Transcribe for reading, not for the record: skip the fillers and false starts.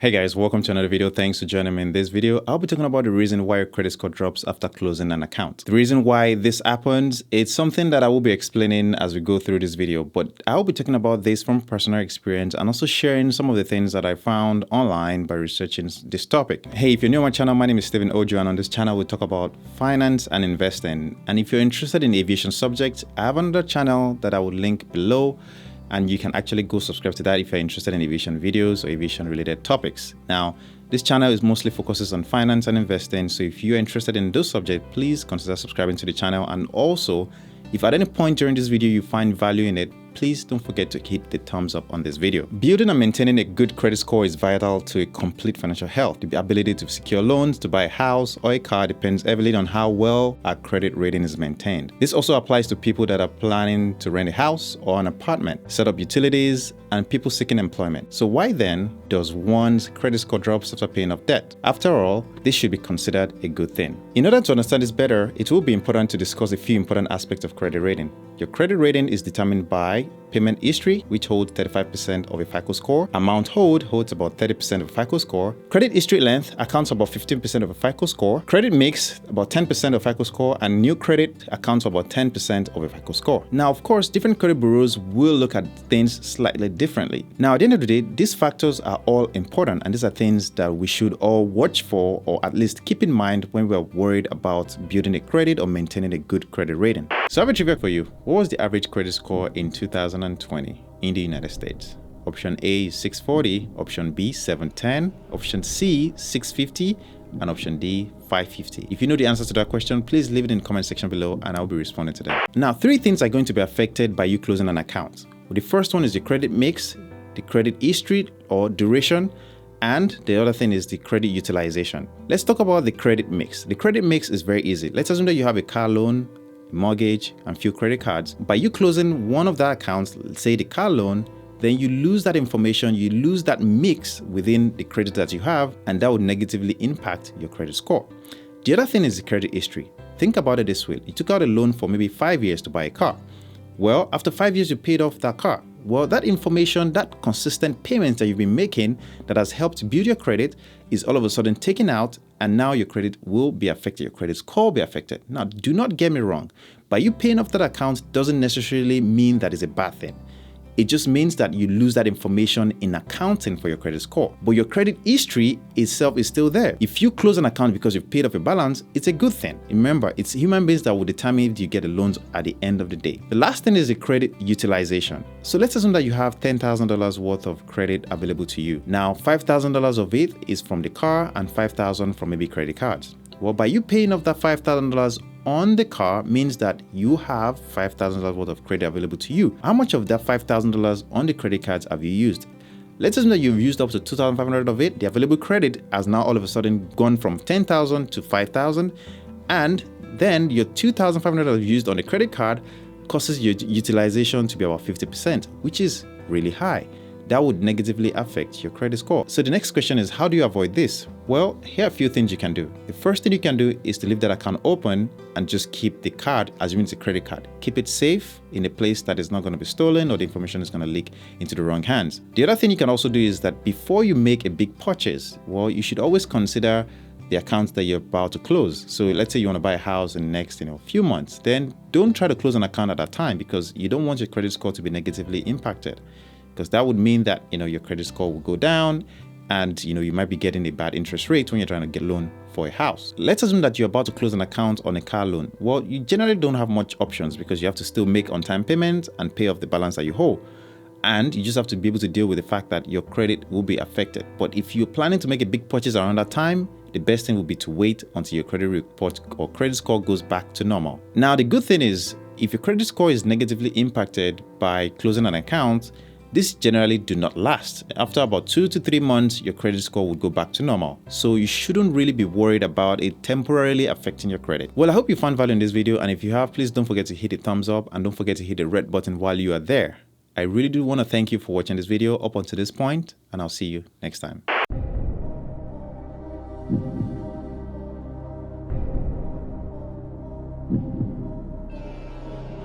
Hey guys, welcome to another video. Thanks for joining me in this video. I'll be talking about the reason why your credit score drops after closing an account. The reason why this happens, it's something that I will be explaining as we go through this video, but I'll be talking about this from personal experience and also sharing some of the things that I found online by researching this topic. Hey, if you're new on my channel, my name is Stephen Ojo, and on this channel we talk about finance and investing. And if you're interested in aviation subjects, I have another channel that I will link below, and you can actually go subscribe to that if you're interested in aviation videos or aviation related topics. Now, this channel is mostly focuses on finance and investing, so if you're interested in those subjects, please consider subscribing to the channel. And also, if at any point during this video you find value in it, please don't forget to hit the thumbs up on this video. Building and maintaining a good credit score is vital to a complete financial health. The ability to secure loans, to buy a house or a car depends heavily on how well our credit rating is maintained. This also applies to people that are planning to rent a house or an apartment, set up utilities, and people seeking employment. So why then does one's credit score drop after paying off debt? After all, this should be considered a good thing. In order to understand this better, it will be important to discuss a few important aspects of credit rating. Your credit rating is determined by payment history, which holds 35% of a FICO score. Amount owed holds about 30% of a FICO score. Credit history length accounts for about 15% of a FICO score. Credit mix, about 10% of FICO score, and new credit accounts for about 10% of a FICO score. Now, of course, different credit bureaus will look at things slightly differently. Now, at the end of the day, these factors are all important, and these are things that we should all watch for, or at least keep in mind when we're worried about building a credit or maintaining a good credit rating. So I have a trivia for you. What was the average credit score in 2020 in the United States? Option A is 640, option B 710, option C 650, and option D 550. If you know the answer to that question, please leave it in the comment section below and I'll be responding to them. Now, three things are going to be affected by you closing an account. Well, the first one is the credit mix, the credit history or duration, and the other thing is the credit utilization. Let's talk about the credit mix. The credit mix is very easy. Let's assume that you have a car loan, mortgage, and few credit cards. By you closing one of the accounts, say the car loan, then you lose that information, you lose that mix within the credit that you have, and that would negatively impact your credit score. The other thing is the credit history. Think about it this way. You took out a loan for maybe 5 years to buy a car. Well, after 5 years, you paid off that car. Well, that information, that consistent payments that you've been making that has helped build your credit is all of a sudden taken out, and now your credit will be affected. Your credit score will be affected. Now, do not get me wrong. By you paying off that account doesn't necessarily mean that it's a bad thing. It just means that you lose that information in accounting for your credit score. But your credit history itself is still there. If you close an account because you've paid off a balance, it's a good thing. Remember, it's human beings that will determine if you get the loans at the end of the day. The last thing is the credit utilization. So let's assume that you have $10,000 worth of credit available to you. Now, $5,000 of it is from the car and $5,000 from maybe credit cards. Well, by you paying off that $5,000 on the car means that you have $5,000 worth of credit available to you. How much of that $5,000 on the credit cards have you used? Let's assume that you've used up to $2,500 of it. The available credit has now all of a sudden gone from $10,000 to $5,000, and then your $2,500 used on the credit card causes your utilization to be about 50%, which is really high. That would negatively affect your credit score. So the next question is, how do you avoid this? Well, here are a few things you can do. The first thing you can do is to leave that account open and just keep the card, assuming it's a credit card. Keep it safe in a place that is not going to be stolen or the information is going to leak into the wrong hands. The other thing you can also do is that before you make a big purchase, well, you should always consider the accounts that you're about to close. So let's say you want to buy a house in the next few months, then don't try to close an account at that time, because you don't want your credit score to be negatively impacted. Because that would mean that your credit score will go down, and you might be getting a bad interest rate when you're trying to get a loan for a house. Let's assume that you're about to close an account on a car loan. Well, you generally don't have much options because you have to still make on-time payments and pay off the balance that you owe. And you just have to be able to deal with the fact that your credit will be affected. But if you're planning to make a big purchase around that time, the best thing would be to wait until your credit report or credit score goes back to normal. Now, the good thing is, if your credit score is negatively impacted by closing an account, this generally do not last. After about 2 to 3 months, your credit score would go back to normal. So you shouldn't really be worried about it temporarily affecting your credit. Well, I hope you found value in this video, and if you have, please don't forget to hit the thumbs up and don't forget to hit the red button while you are there. I really do want to thank you for watching this video up until this point, and I'll see you next time.